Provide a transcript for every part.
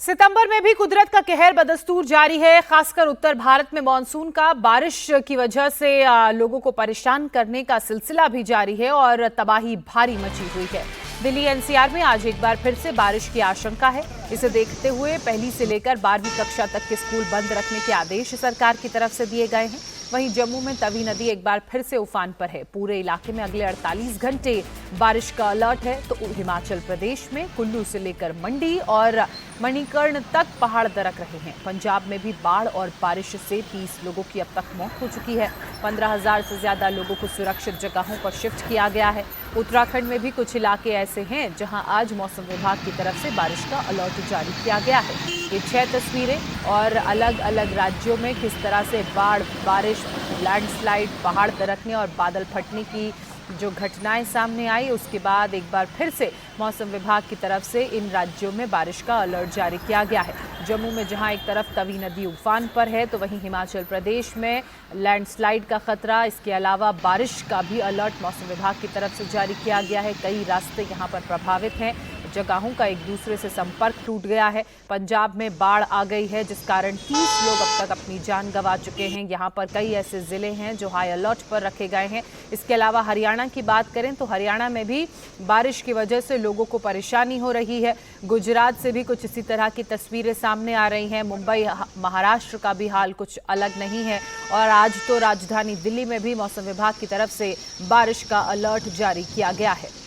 सितंबर में भी कुदरत का कहर बदस्तूर जारी है। खासकर उत्तर भारत में मानसून का बारिश की वजह से लोगों को परेशान करने का सिलसिला भी जारी है और तबाही भारी मची हुई है। दिल्ली एनसीआर में आज एक बार फिर से बारिश की आशंका है। इसे देखते हुए पहली से लेकर 12वीं कक्षा तक के स्कूल बंद रखने के आदेश सरकार की तरफ से दिए गए हैं। वहीं जम्मू में तवी नदी एक बार फिर से उफान पर है। पूरे इलाके में अगले 48 घंटे बारिश का अलर्ट है। तो हिमाचल प्रदेश में कुल्लू से लेकर मंडी और मणिकर्ण तक पहाड़ दरक रहे हैं। पंजाब में भी बाढ़ और बारिश से 30 लोगों की अब तक मौत हो चुकी है। 15,000 से ज्यादा लोगों को सुरक्षित जगहों पर शिफ्ट किया गया है। उत्तराखंड में भी कुछ इलाके ऐसे हैं जहां आज मौसम विभाग की तरफ से बारिश का अलर्ट जारी किया गया है। ये 6 तस्वीरें और अलग अलग राज्यों में किस तरह से बाढ़, बारिश, लैंडस्लाइड, पहाड़ दरकने और बादल फटने की जो घटनाएं सामने आई, उसके बाद एक बार फिर से मौसम विभाग की तरफ से इन राज्यों में बारिश का अलर्ट जारी किया गया है। जम्मू में जहां एक तरफ तवी नदी उफान पर है, तो वहीं हिमाचल प्रदेश में लैंडस्लाइड का खतरा, इसके अलावा बारिश का भी अलर्ट मौसम विभाग की तरफ से जारी किया गया है। कई रास्ते यहां पर प्रभावित हैं, जगहों का एक दूसरे से संपर्क टूट गया है। पंजाब में बाढ़ आ गई है, जिस कारण 30 लोग अब तक अपनी जान गंवा चुके हैं। यहाँ पर कई ऐसे जिले हैं जो हाई अलर्ट पर रखे गए हैं। इसके अलावा हरियाणा की बात करें तो हरियाणा में भी बारिश की वजह से लोगों को परेशानी हो रही है। गुजरात से भी कुछ इसी तरह की तस्वीरें सामने आ रही हैं। मुंबई, महाराष्ट्र का भी हाल कुछ अलग नहीं है। और आज तो राजधानी दिल्ली में भी मौसम विभाग की तरफ से बारिश का अलर्ट जारी किया गया है।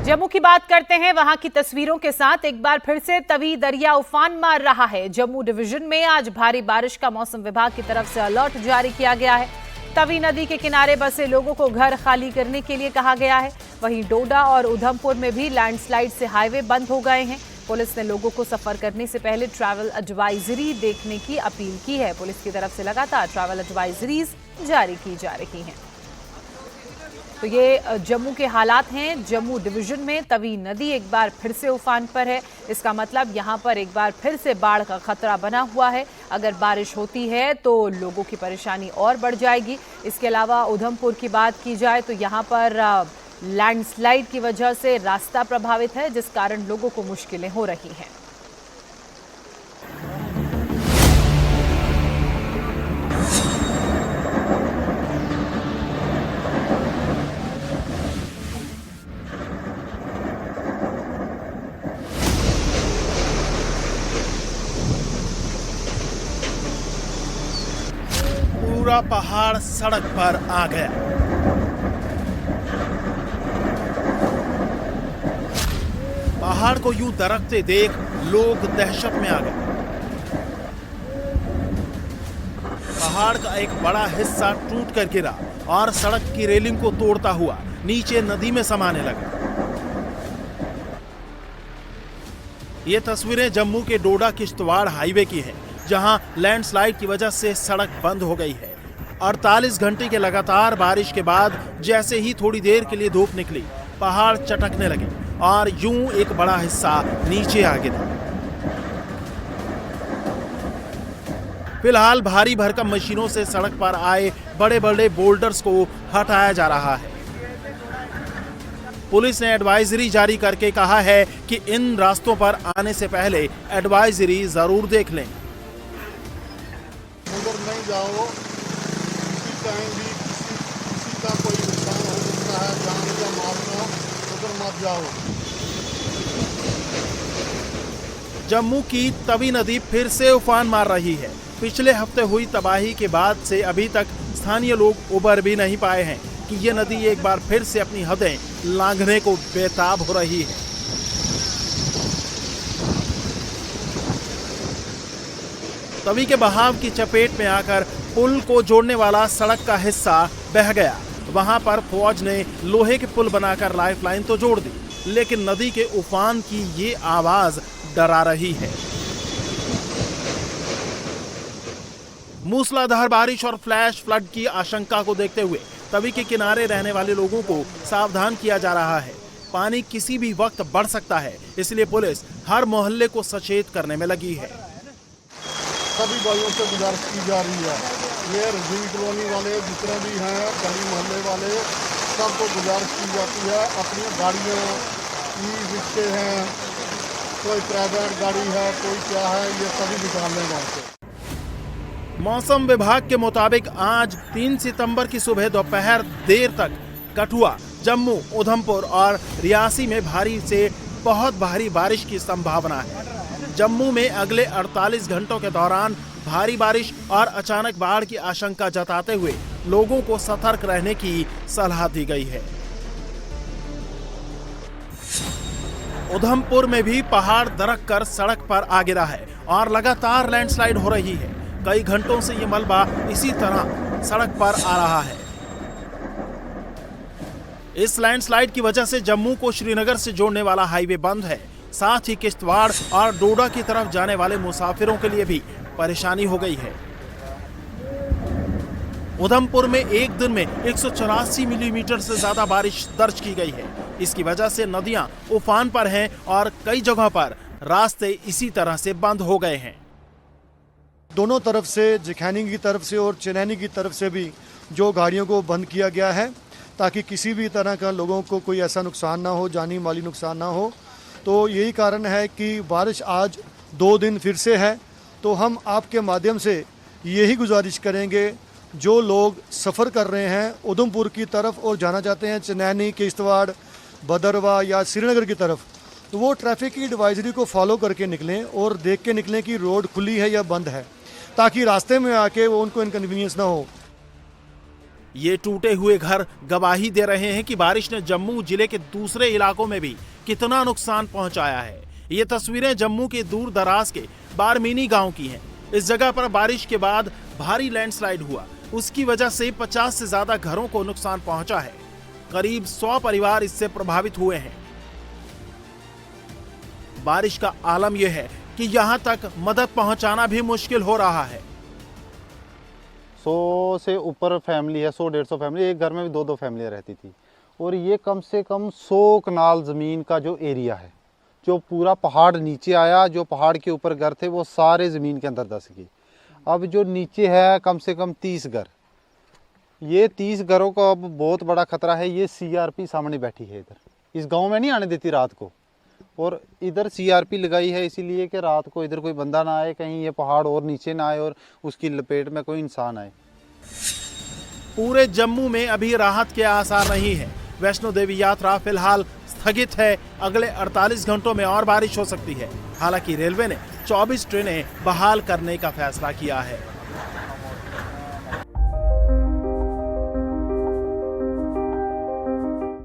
जम्मू की बात करते हैं, वहां की तस्वीरों के साथ। एक बार फिर से तवी दरिया उफान मार रहा है। जम्मू डिवीजन में आज भारी बारिश का मौसम विभाग की तरफ से अलर्ट जारी किया गया है। तवी नदी के किनारे बसे लोगों को घर खाली करने के लिए कहा गया है। वहीं डोडा और उधमपुर में भी लैंडस्लाइड से हाईवे बंद हो गए हैं। पुलिस ने लोगों को सफर करने से पहले ट्रैवल एडवाइजरी देखने की अपील की है। पुलिस की तरफ से लगातार ट्रैवल एडवाइजरीज जारी की जा रही हैं। तो ये जम्मू के हालात हैं। जम्मू डिवीजन में तवी नदी एक बार फिर से उफान पर है। इसका मतलब यहाँ पर एक बार फिर से बाढ़ का खतरा बना हुआ है। अगर बारिश होती है तो लोगों की परेशानी और बढ़ जाएगी। इसके अलावा उधमपुर की बात की जाए तो यहाँ पर लैंडस्लाइड की वजह से रास्ता प्रभावित है, जिस कारण लोगों को मुश्किलें हो रही हैं। पूरा पहाड़ सड़क पर आ गया। पहाड़ को यूं दरकते देख लोग दहशत में आ गए। पहाड़ का एक बड़ा हिस्सा टूट कर गिरा और सड़क की रेलिंग को तोड़ता हुआ नीचे नदी में समाने लगा। ये तस्वीरें जम्मू के डोडा किश्तवाड़ हाईवे की हैं, जहां लैंडस्लाइड की वजह से सड़क बंद हो गई है। 48 घंटे के लगातार बारिश के बाद जैसे ही थोड़ी देर के लिए धूप निकली, पहाड़ चटकने लगे और यूं एक बड़ा हिस्सा नीचे आ गिरा। फिलहाल भारी भरकम मशीनों से सड़क पर आए बड़े बड़े बोल्डर्स को हटाया जा रहा है। पुलिस ने एडवाइजरी जारी करके कहा है कि इन रास्तों पर आने से पहले एडवाइजरी जरूर देख लें। उधर नहीं जाओ, किसी टाइम भी किसी का कोई नुकसान हो सकता है, जान या माल का, उधर मत जाओ। जम्मू की तवी नदी फिर से उफान मार रही है। पिछले हफ्ते हुई तबाही के बाद से अभी तक स्थानीय लोग उबर भी नहीं पाए हैं कि ये नदी एक बार फिर से अपनी हदें लांघने को बेताब हो रही है। तवी के बहाव की चपेट में आकर पुल को जोड़ने वाला सड़क का हिस्सा बह गया। वहां पर फौज ने लोहे के पुल बनाकर लाइफलाइन तो जोड़ दी, लेकिन नदी के उफान की ये आवाज डरा रही है। मूसलाधार बारिश और फ्लैश फ्लड की आशंका को देखते हुए तवी के किनारे रहने वाले लोगों को सावधान किया जा रहा है। पानी किसी भी वक्त बढ़ सकता है, इसलिए पुलिस हर मोहल्ले को सचेत करने में लगी है। सभी भाइयों से गुजारिश की जा रही है, ये रजीवी कॉलोनी वाले जितने भी हैं, गली मोहल्ले वाले, सबको गुजारिश की जाती है अपनी गाड़ियाँ, ई रिक्शे हैं, कोई प्राइवेट गाड़ी है, कोई क्या है, ये सभी निकालने वहाँ से। मौसम विभाग के मुताबिक आज 3 सितंबर की सुबह दोपहर देर तक कठुआ, जम्मू, उधमपुर और रियासी में भारी से बहुत भारी बारिश की संभावना है। जम्मू में अगले 48 घंटों के दौरान भारी बारिश और अचानक बाढ़ की आशंका जताते हुए लोगों को सतर्क रहने की सलाह दी गई है। उधमपुर में भी पहाड़ दरक कर सड़क पर आ गिरा है और लगातार लैंडस्लाइड हो रही है। कई घंटों से ये मलबा इसी तरह सड़क पर आ रहा है। इस लैंडस्लाइड की वजह से जम्मू को श्रीनगर से जोड़ने वाला हाईवे बंद है। साथ ही किश्तवाड़ और डोडा की तरफ जाने वाले मुसाफिरों के लिए भी परेशानी हो गई है। उधमपुर में एक दिन में 184 मिलीमीटर से ज्यादा बारिश दर्ज की गई है। इसकी वजह से नदियां उफान पर हैं और कई जगहों पर रास्ते इसी तरह से बंद हो गए हैं। दोनों तरफ से, जखैनी की तरफ से और चनैनी की तरफ से भी जो गाड़ियों को बंद किया गया है ताकि किसी भी तरह का लोगों को कोई ऐसा नुकसान ना हो, जानी माली नुकसान ना हो। तो यही कारण है कि बारिश आज 2 दिन फिर से है। तो हम आपके माध्यम से यही गुजारिश करेंगे, जो लोग सफ़र कर रहे हैं उधमपुर की तरफ और जाना चाहते हैं चनैनी, किश्तवाड़, भदरवा या श्रीनगर की तरफ, तो वो ट्रैफिक की एडवाइजरी को फॉलो करके निकलें और देख के निकलें कि रोड खुली है या बंद है, ताकि रास्ते में आके वो उनको इनकन्वीनियंस ना हो। ये टूटे हुए घर गवाही दे रहे हैं कि बारिश ने जम्मू जिले के दूसरे इलाकों में भी कितना नुकसान पहुंचाया है। ये तस्वीरें जम्मू के दूर दराज के बारमीनी गांव की हैं। इस जगह पर बारिश के बाद भारी लैंडस्लाइड हुआ। उसकी वजह से 50 से ज्यादा घरों को नुकसान पहुंचा है। करीब 100 परिवार इससे प्रभावित हुए हैं। बारिश का आलम यह है कि यहां तक मदद पहुंचाना भी मुश्किल हो रहा है। 100 से ऊपर फैमिली है, 100-150 फैमिली, एक घर में भी 2-2 फैमिलियाँ रहती थी। और ये कम से कम 100 कनाल ज़मीन का जो एरिया है, जो पूरा पहाड़ नीचे आया, जो पहाड़ के ऊपर घर थे वो सारे ज़मीन के अंदर धंस गए। अब जो नीचे है कम से कम 30 घर, ये 30 घरों को अब बहुत बड़ा खतरा है। ये CRP सामने बैठी है इधर, इस गाँव में नहीं आने देती रात को, और इधर CRP लगाई है इसीलिए कि रात को इधर कोई बंदा ना आए, कहीं ये पहाड़ और नीचे ना आए और उसकी लपेट में कोई इंसान आए। पूरे जम्मू में अभी राहत के आसार नहीं है। वैष्णो देवी यात्रा फिलहाल स्थगित है। अगले 48 घंटों में और बारिश हो सकती है। हालांकि रेलवे ने 24 ट्रेनें बहाल करने का फैसला किया है।